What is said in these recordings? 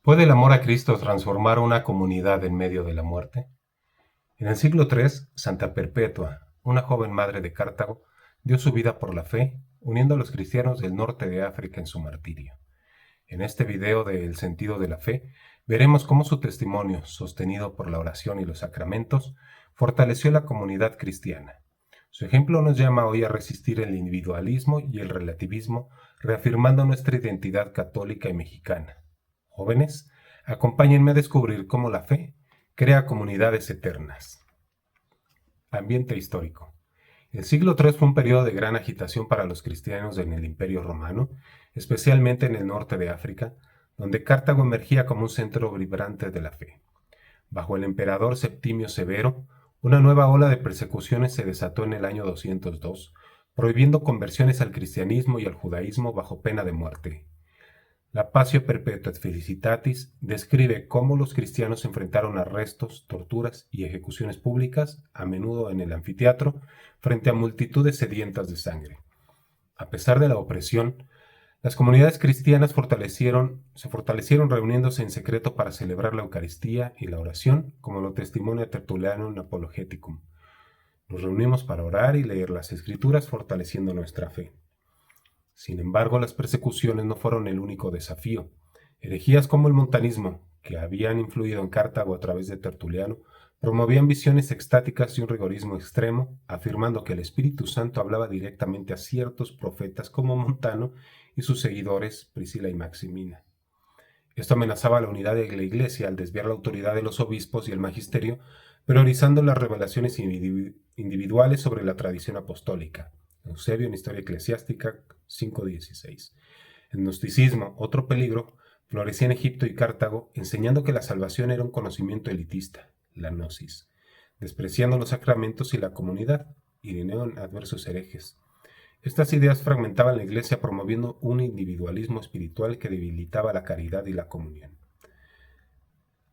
¿Puede el amor a Cristo transformar una comunidad en medio de la muerte? En el siglo III, Santa Perpetua, una joven madre de Cartago, dio su vida por la fe, uniendo a los cristianos del norte de África en su martirio. En este video de El sentido de la fe, veremos cómo su testimonio, sostenido por la oración y los sacramentos, fortaleció la comunidad cristiana. Su ejemplo nos llama hoy a resistir el individualismo y el relativismo, reafirmando nuestra identidad católica y mexicana. Jóvenes, acompáñenme a descubrir cómo la fe crea comunidades eternas. Ambiente histórico. El siglo III fue un periodo de gran agitación para los cristianos en el Imperio Romano, especialmente en el norte de África, donde Cartago emergía como un centro vibrante de la fe. Bajo el emperador Septimio Severo, una nueva ola de persecuciones se desató en el año 202, prohibiendo conversiones al cristianismo y al judaísmo bajo pena de muerte. La Passio Perpetua et Felicitatis describe cómo los cristianos enfrentaron arrestos, torturas y ejecuciones públicas, a menudo en el anfiteatro, frente a multitudes sedientas de sangre. A pesar de la opresión, las comunidades cristianas se fortalecieron reuniéndose en secreto para celebrar la Eucaristía y la oración, como lo testimonia Tertuliano en Apologeticum. Nos reunimos para orar y leer las Escrituras, fortaleciendo nuestra fe. Sin embargo, las persecuciones no fueron el único desafío. Herejías como el montanismo, que habían influido en Cartago a través de Tertuliano, promovían visiones extáticas y un rigorismo extremo, afirmando que el Espíritu Santo hablaba directamente a ciertos profetas como Montano y sus seguidores Priscila y Maximina. Esto amenazaba la unidad de la Iglesia al desviar la autoridad de los obispos y el magisterio, priorizando las revelaciones individuales sobre la tradición apostólica. Eusebio en Historia Eclesiástica 5:16. El gnosticismo, otro peligro, florecía en Egipto y Cartago, enseñando que la salvación era un conocimiento elitista, la gnosis, despreciando los sacramentos y la comunidad, Ireneo en Adversos Herejes. Estas ideas fragmentaban la Iglesia promoviendo un individualismo espiritual que debilitaba la caridad y la comunión.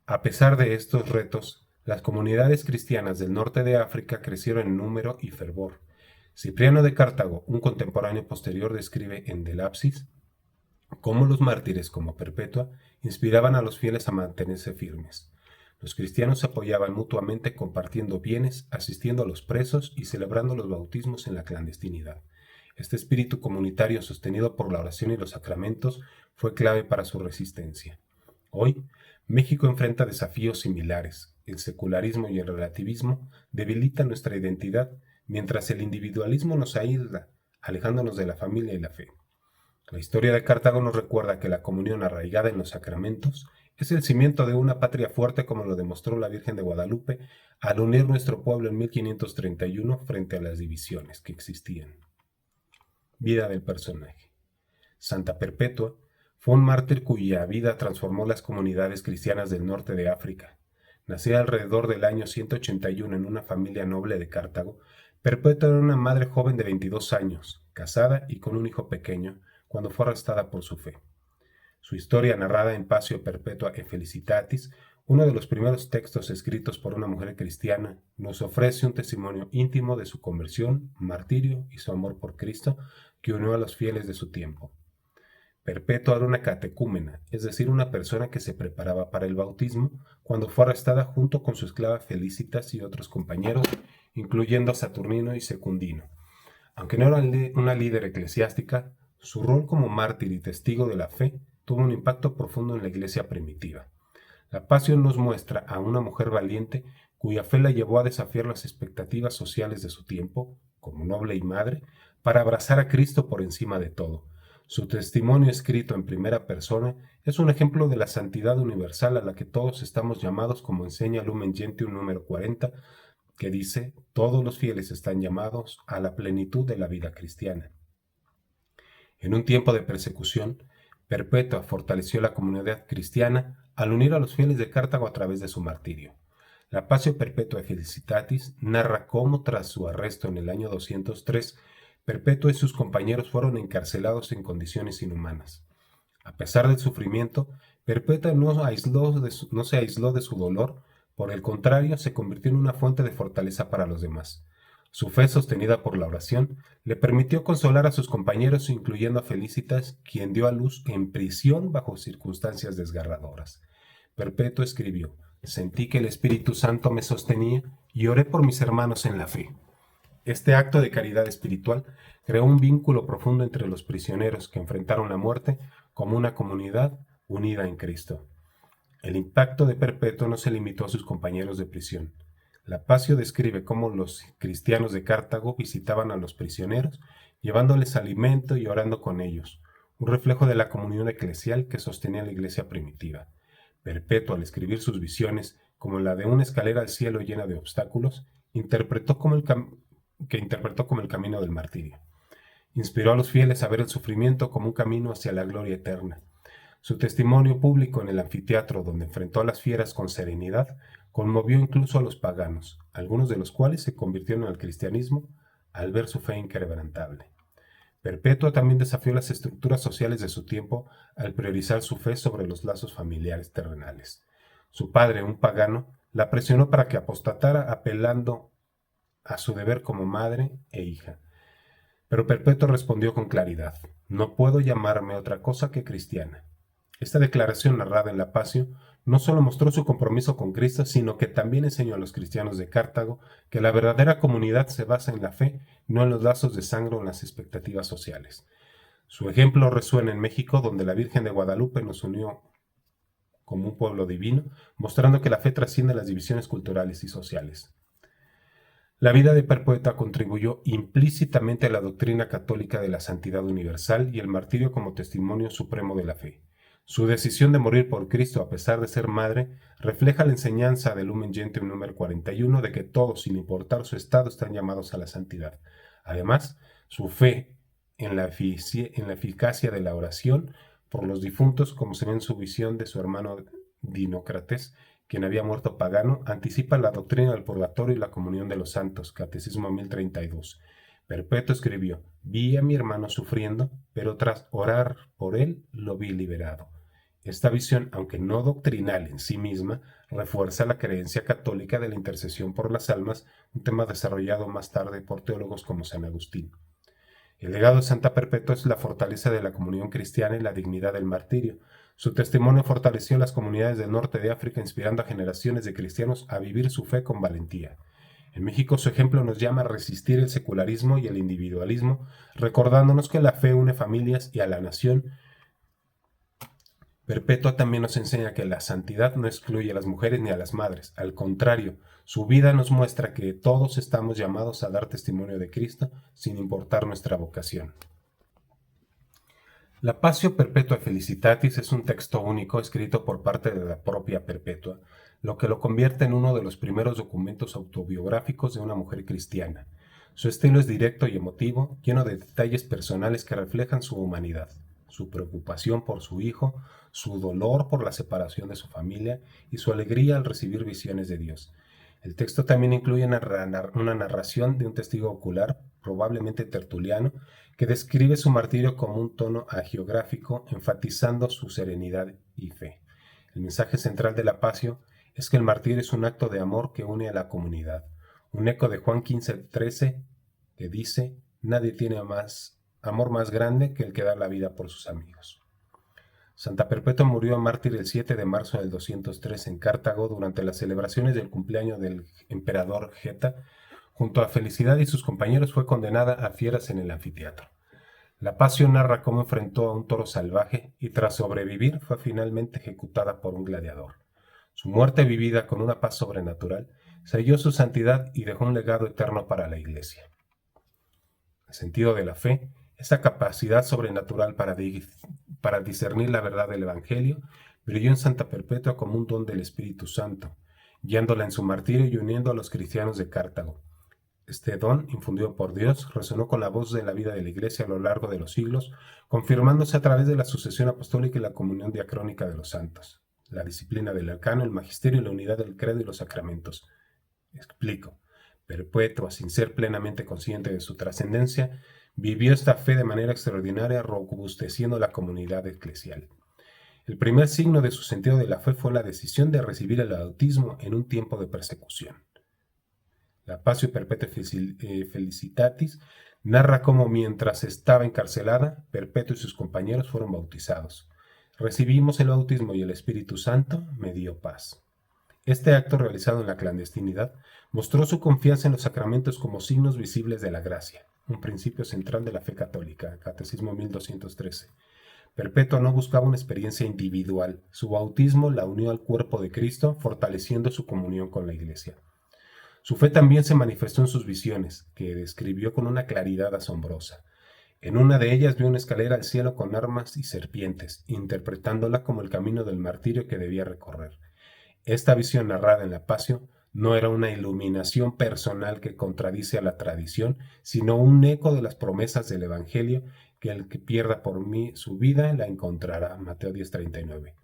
A pesar de estos retos, las comunidades cristianas del norte de África crecieron en número y fervor. Cipriano de Cartago, un contemporáneo posterior, describe en Del Apsis cómo los mártires como Perpetua inspiraban a los fieles a mantenerse firmes. Los cristianos se apoyaban mutuamente compartiendo bienes, asistiendo a los presos y celebrando los bautismos en la clandestinidad. Este espíritu comunitario sostenido por la oración y los sacramentos fue clave para su resistencia. Hoy, México enfrenta desafíos similares. El secularismo y el relativismo debilitan nuestra identidad, mientras el individualismo nos aísla, alejándonos de la familia y la fe. La historia de Cartago nos recuerda que la comunión arraigada en los sacramentos es el cimiento de una patria fuerte, como lo demostró la Virgen de Guadalupe al unir nuestro pueblo en 1531 frente a las divisiones que existían. Vida del personaje. Santa Perpetua fue un mártir cuya vida transformó las comunidades cristianas del norte de África. Nacida alrededor del año 181 en una familia noble de Cartago, Perpetua era una madre joven de 22 años, casada y con un hijo pequeño, cuando fue arrestada por su fe. Su historia, narrada en Passio Perpetua et Felicitatis, uno de los primeros textos escritos por una mujer cristiana, nos ofrece un testimonio íntimo de su conversión, martirio y su amor por Cristo, que unió a los fieles de su tiempo. Perpetua era una catecúmena, es decir, una persona que se preparaba para el bautismo, cuando fue arrestada junto con su esclava Felicitas y otros compañeros, incluyendo a Saturnino y Secundino. Aunque no era una líder eclesiástica, su rol como mártir y testigo de la fe tuvo un impacto profundo en la iglesia primitiva. La Pasión nos muestra a una mujer valiente cuya fe la llevó a desafiar las expectativas sociales de su tiempo, como noble y madre, para abrazar a Cristo por encima de todo. Su testimonio escrito en primera persona es un ejemplo de la santidad universal a la que todos estamos llamados, como enseña Lumen Gentium número 40, que dice: todos los fieles están llamados a la plenitud de la vida cristiana. En un tiempo de persecución, Perpetua fortaleció la comunidad cristiana al unir a los fieles de Cartago a través de su martirio. La Passio Perpetua et Felicitatis narra cómo, tras su arresto en el año 203, Perpetua y sus compañeros fueron encarcelados en condiciones inhumanas. A pesar del sufrimiento, Perpetua no se aisló de su dolor, por el contrario, se convirtió en una fuente de fortaleza para los demás. Su fe, sostenida por la oración, le permitió consolar a sus compañeros, incluyendo a Felicitas, quien dio a luz en prisión bajo circunstancias desgarradoras. Perpetua escribió: «Sentí que el Espíritu Santo me sostenía y oré por mis hermanos en la fe». Este acto de caridad espiritual creó un vínculo profundo entre los prisioneros que enfrentaron la muerte como una comunidad unida en Cristo. El impacto de Perpetua no se limitó a sus compañeros de prisión. Lapacio describe cómo los cristianos de Cartago visitaban a los prisioneros, llevándoles alimento y orando con ellos, un reflejo de la comunión eclesial que sostenía la iglesia primitiva. Perpetua, al escribir sus visiones, como la de una escalera al cielo llena de obstáculos, interpretó como el camino del martirio. Inspiró a los fieles a ver el sufrimiento como un camino hacia la gloria eterna. Su testimonio público en el anfiteatro, donde enfrentó a las fieras con serenidad, conmovió incluso a los paganos, algunos de los cuales se convirtieron al cristianismo al ver su fe inquebrantable. Perpetua también desafió las estructuras sociales de su tiempo al priorizar su fe sobre los lazos familiares terrenales. Su padre, un pagano, la presionó para que apostatara, apelando a su deber como madre e hija. Pero Perpetua respondió con claridad: «No puedo llamarme otra cosa que cristiana». Esta declaración, narrada en Lapacio, no solo mostró su compromiso con Cristo, sino que también enseñó a los cristianos de Cartago que la verdadera comunidad se basa en la fe, no en los lazos de sangre o en las expectativas sociales. Su ejemplo resuena en México, donde la Virgen de Guadalupe nos unió como un pueblo divino, mostrando que la fe trasciende las divisiones culturales y sociales. La vida de Perpetua contribuyó implícitamente a la doctrina católica de la santidad universal y el martirio como testimonio supremo de la fe. Su decisión de morir por Cristo, a pesar de ser madre, refleja la enseñanza del Lumen Gentium número 41 de que todos, sin importar su estado, están llamados a la santidad. Además, su fe en la eficacia de la oración por los difuntos, como se ve en su visión de su hermano Dinócrates, quien había muerto pagano, anticipa la doctrina del purgatorio y la comunión de los santos, Catecismo 1032. Perpetua escribió: «Vi a mi hermano sufriendo, pero tras orar por él, lo vi liberado». Esta visión, aunque no doctrinal en sí misma, refuerza la creencia católica de la intercesión por las almas, un tema desarrollado más tarde por teólogos como San Agustín. El legado de Santa Perpetua es la fortaleza de la comunión cristiana y la dignidad del martirio. Su testimonio fortaleció las comunidades del norte de África, inspirando a generaciones de cristianos a vivir su fe con valentía. En México, su ejemplo nos llama a resistir el secularismo y el individualismo, recordándonos que la fe une familias y a la nación. Perpetua también nos enseña que la santidad no excluye a las mujeres ni a las madres. Al contrario, su vida nos muestra que todos estamos llamados a dar testimonio de Cristo sin importar nuestra vocación. La Passio Perpetua Felicitatis es un texto único escrito por parte de la propia Perpetua, lo que lo convierte en uno de los primeros documentos autobiográficos de una mujer cristiana. Su estilo es directo y emotivo, lleno de detalles personales que reflejan su humanidad, su preocupación por su hijo, su dolor por la separación de su familia y su alegría al recibir visiones de Dios. El texto también incluye una narración de un testigo ocular, probablemente Tertuliano, que describe su martirio como un tono hagiográfico, enfatizando su serenidad y fe. El mensaje central de la Passio es que el martirio es un acto de amor que une a la comunidad. Un eco de Juan 15:13 que dice: «Nadie tiene amor más grande que el que da la vida por sus amigos». Santa Perpetua murió mártir el 7 de marzo del 203 en Cartago durante las celebraciones del cumpleaños del emperador Geta. Junto a Felicidad y sus compañeros fue condenada a fieras en el anfiteatro. La Passio narra cómo enfrentó a un toro salvaje y tras sobrevivir fue finalmente ejecutada por un gladiador. Su muerte, vivida con una paz sobrenatural, selló su santidad y dejó un legado eterno para la Iglesia. El sentido de la fe, esa capacidad sobrenatural para discernir la verdad del Evangelio, brilló en Santa Perpetua como un don del Espíritu Santo, guiándola en su martirio y uniendo a los cristianos de Cartago. Este don, infundido por Dios, resonó con la voz de la vida de la Iglesia a lo largo de los siglos, confirmándose a través de la sucesión apostólica y la comunión diacrónica de los santos, la disciplina del arcano, el magisterio y la unidad del credo y los sacramentos. Explico. Perpetua, sin ser plenamente consciente de su trascendencia, vivió esta fe de manera extraordinaria, robusteciendo la comunidad eclesial. El primer signo de su sentido de la fe fue la decisión de recibir el bautismo en un tiempo de persecución. La Passio Perpetua Felicitatis narra cómo mientras estaba encarcelada, Perpetua y sus compañeros fueron bautizados. Recibimos el bautismo y el Espíritu Santo me dio paz. Este acto realizado en la clandestinidad mostró su confianza en los sacramentos como signos visibles de la gracia, un principio central de la fe católica, Catecismo 1213. Perpetua no buscaba una experiencia individual, su bautismo la unió al cuerpo de Cristo, fortaleciendo su comunión con la Iglesia. Su fe también se manifestó en sus visiones, que describió con una claridad asombrosa. En una de ellas vio una escalera al cielo con armas y serpientes, interpretándola como el camino del martirio que debía recorrer. Esta visión narrada en la Passio no era una iluminación personal que contradice a la tradición, sino un eco de las promesas del Evangelio, que el que pierda por mí su vida la encontrará. Mateo 10:39.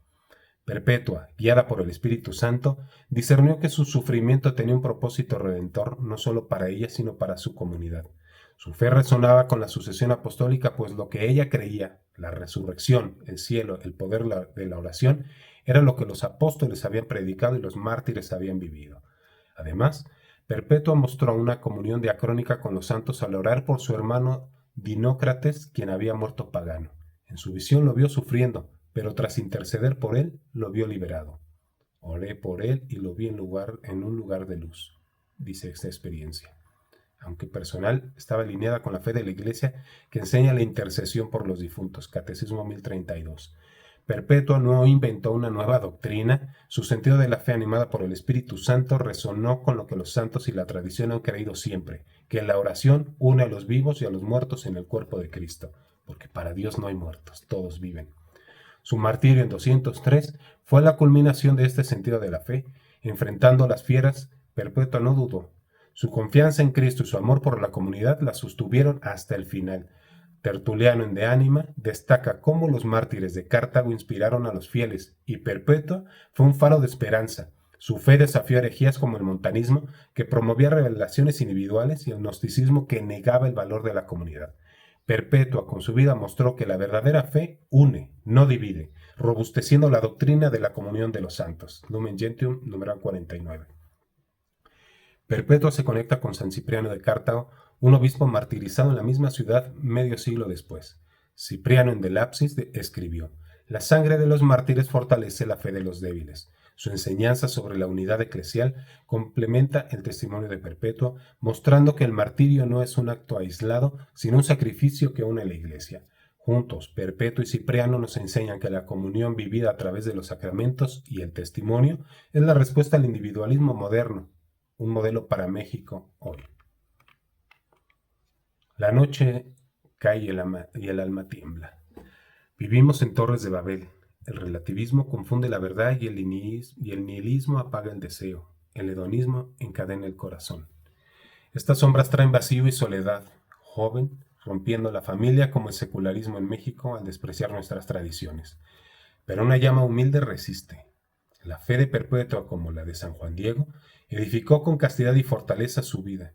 Perpetua, guiada por el Espíritu Santo, discernió que su sufrimiento tenía un propósito redentor no solo para ella, sino para su comunidad. Su fe resonaba con la sucesión apostólica, pues lo que ella creía, la resurrección, el cielo, el poder de la oración, era lo que los apóstoles habían predicado y los mártires habían vivido. Además, Perpetua mostró una comunión diacrónica con los santos al orar por su hermano Dinócrates, quien había muerto pagano. En su visión lo vio sufriendo, pero tras interceder por él, lo vio liberado. Oré por él y lo vi en un lugar de luz, dice esta experiencia. Aunque personal, estaba alineada con la fe de la Iglesia que enseña la intercesión por los difuntos, Catecismo 1032. Perpetua no inventó una nueva doctrina, su sentido de la fe animada por el Espíritu Santo resonó con lo que los santos y la tradición han creído siempre, que la oración une a los vivos y a los muertos en el cuerpo de Cristo, porque para Dios no hay muertos, todos viven. Su martirio en 203 fue la culminación de este sentido de la fe. Enfrentando a las fieras, Perpetua no dudó. Su confianza en Cristo y su amor por la comunidad la sostuvieron hasta el final. Tertuliano en De Anima destaca cómo los mártires de Cartago inspiraron a los fieles y Perpetua fue un faro de esperanza. Su fe desafió herejías como el montanismo, que promovía revelaciones individuales, y el gnosticismo, que negaba el valor de la comunidad. Perpetua con su vida mostró que la verdadera fe une, no divide, robusteciendo la doctrina de la comunión de los santos. Lumen Gentium, numeral 49. Perpetua se conecta con San Cipriano de Cartago, un obispo martirizado en la misma ciudad medio siglo después. Cipriano en Del Apsis escribió: «La sangre de los mártires fortalece la fe de los débiles». Su enseñanza sobre la unidad eclesial complementa el testimonio de Perpetua, mostrando que el martirio no es un acto aislado, sino un sacrificio que une a la Iglesia. Juntos, Perpetua y Cipriano nos enseñan que la comunión vivida a través de los sacramentos y el testimonio es la respuesta al individualismo moderno, un modelo para México hoy. La noche cae y el alma tiembla. Vivimos en Torres de Babel. El relativismo confunde la verdad y el nihilismo apaga el deseo. El hedonismo encadena el corazón. Estas sombras traen vacío y soledad, joven, rompiendo la familia como el secularismo en México al despreciar nuestras tradiciones. Pero una llama humilde resiste. La fe de Perpetua, como la de San Juan Diego, edificó con castidad y fortaleza su vida.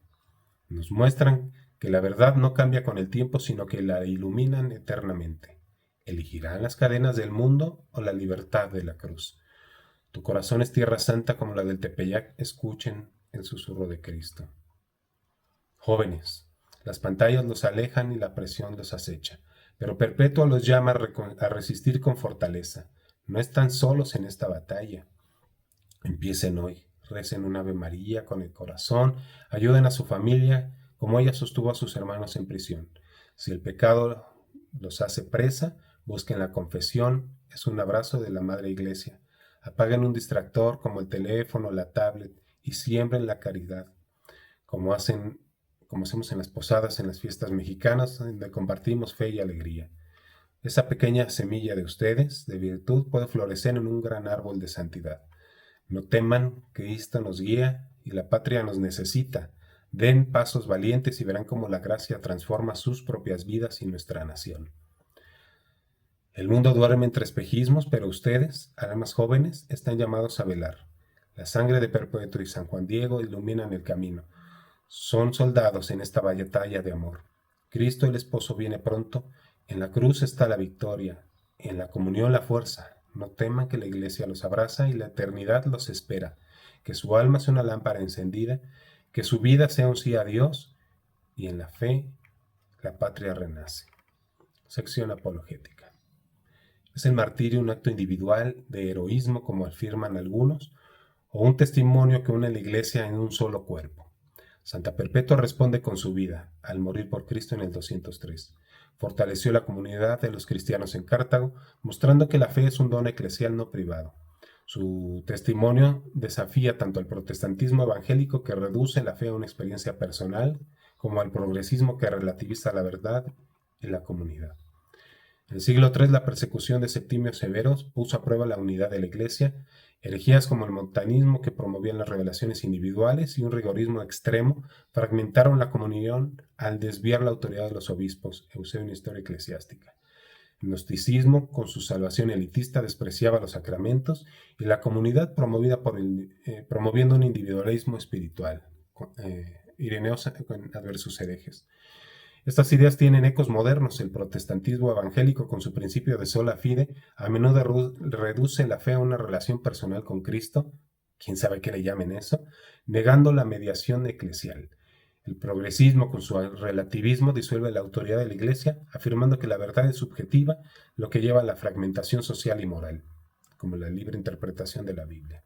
Nos muestran que la verdad no cambia con el tiempo, sino que la iluminan eternamente. ¿Elegirán las cadenas del mundo o la libertad de la cruz? Tu corazón es tierra santa como la del Tepeyac. Escuchen el susurro de Cristo. Jóvenes, las pantallas los alejan y la presión los acecha, pero Perpetua los llama a resistir con fortaleza. No están solos en esta batalla. Empiecen hoy, recen un Ave María con el corazón, ayuden a su familia como ella sostuvo a sus hermanos en prisión. Si el pecado los hace presa, busquen la confesión, es un abrazo de la Madre Iglesia. Apaguen un distractor como el teléfono, la tablet, y siembren la caridad, como hacemos en las posadas, en las fiestas mexicanas, donde compartimos fe y alegría. Esa pequeña semilla de ustedes, de virtud, puede florecer en un gran árbol de santidad. No teman, Cristo nos guía y la patria nos necesita. Den pasos valientes y verán cómo la gracia transforma sus propias vidas y nuestra nación. El mundo duerme entre espejismos, pero ustedes, almas jóvenes, están llamados a velar. La sangre de Perpetua y San Juan Diego iluminan el camino. Son soldados en esta batalla de amor. Cristo el esposo viene pronto. En la cruz está la victoria, en la comunión la fuerza. No teman que la Iglesia los abraza y la eternidad los espera. Que su alma sea una lámpara encendida, que su vida sea un sí a Dios y en la fe la patria renace. Sección apologética. ¿Es el martirio un acto individual de heroísmo, como afirman algunos, o un testimonio que une a la Iglesia en un solo cuerpo? Santa Perpetua responde con su vida, al morir por Cristo en el 203. Fortaleció la comunidad de los cristianos en Cartago, mostrando que la fe es un don eclesial no privado. Su testimonio desafía tanto al protestantismo evangélico, que reduce la fe a una experiencia personal, como al progresismo, que relativiza la verdad en la comunidad. En el siglo III, la persecución de Septimio Severos puso a prueba la unidad de la Iglesia. Herejías como el montanismo, que promovían las revelaciones individuales, y un rigorismo extremo fragmentaron la comunión al desviar la autoridad de los obispos. Eusebio en Historia Eclesiástica. El gnosticismo, con su salvación elitista, despreciaba los sacramentos, y la comunidad promoviendo un individualismo espiritual. Ireneo adversus herejes. Estas ideas tienen ecos modernos. El protestantismo evangélico, con su principio de sola fide, a menudo reduce la fe a una relación personal con Cristo, quién sabe qué le llamen eso, negando la mediación eclesial. El progresismo, con su relativismo, disuelve la autoridad de la Iglesia, afirmando que la verdad es subjetiva, lo que lleva a la fragmentación social y moral, como la libre interpretación de la Biblia.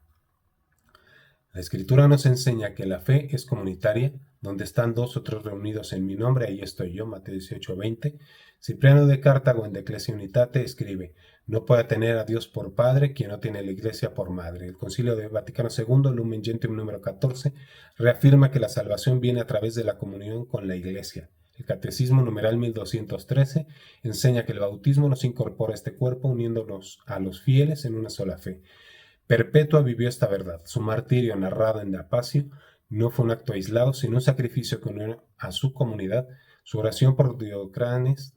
La Escritura nos enseña que la fe es comunitaria. Donde están dos o tres reunidos en mi nombre, ahí estoy yo, Mateo 18:20. Cipriano de Cartago, en De Ecclesia Unitate, escribe: no puede tener a Dios por Padre quien no tiene la Iglesia por Madre. El Concilio de Vaticano II, Lumen Gentium número 14, reafirma que la salvación viene a través de la comunión con la Iglesia. El Catecismo numeral 1213 enseña que el bautismo nos incorpora a este cuerpo, uniéndonos a los fieles en una sola fe. Perpetua vivió esta verdad. Su martirio, narrado en Dapacio, no fue un acto aislado, sino un sacrificio que unió a su comunidad. Su oración por Diocrates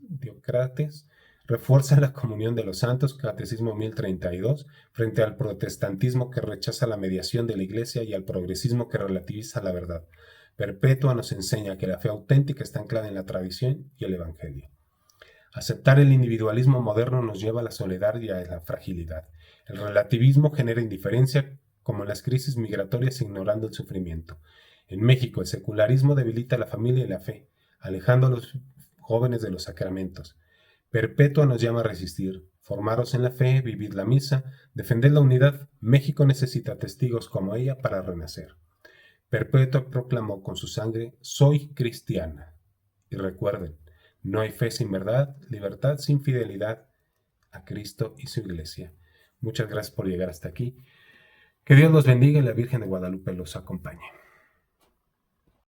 refuerza la comunión de los santos, Catecismo 1032, frente al protestantismo, que rechaza la mediación de la Iglesia, y al progresismo, que relativiza la verdad. Perpetua nos enseña que la fe auténtica está anclada en la tradición y el Evangelio. Aceptar el individualismo moderno nos lleva a la soledad y a la fragilidad. El relativismo genera indiferencia, como en las crisis migratorias, ignorando el sufrimiento. En México, el secularismo debilita la familia y la fe, alejando a los jóvenes de los sacramentos. Perpetua nos llama a resistir. Formaros en la fe, vivid la misa, defended la unidad. México necesita testigos como ella para renacer. Perpetua proclamó con su sangre: soy cristiana. Y recuerden, no hay fe sin verdad, libertad sin fidelidad a Cristo y su Iglesia. Muchas gracias por llegar hasta aquí. Que Dios los bendiga y la Virgen de Guadalupe los acompañe.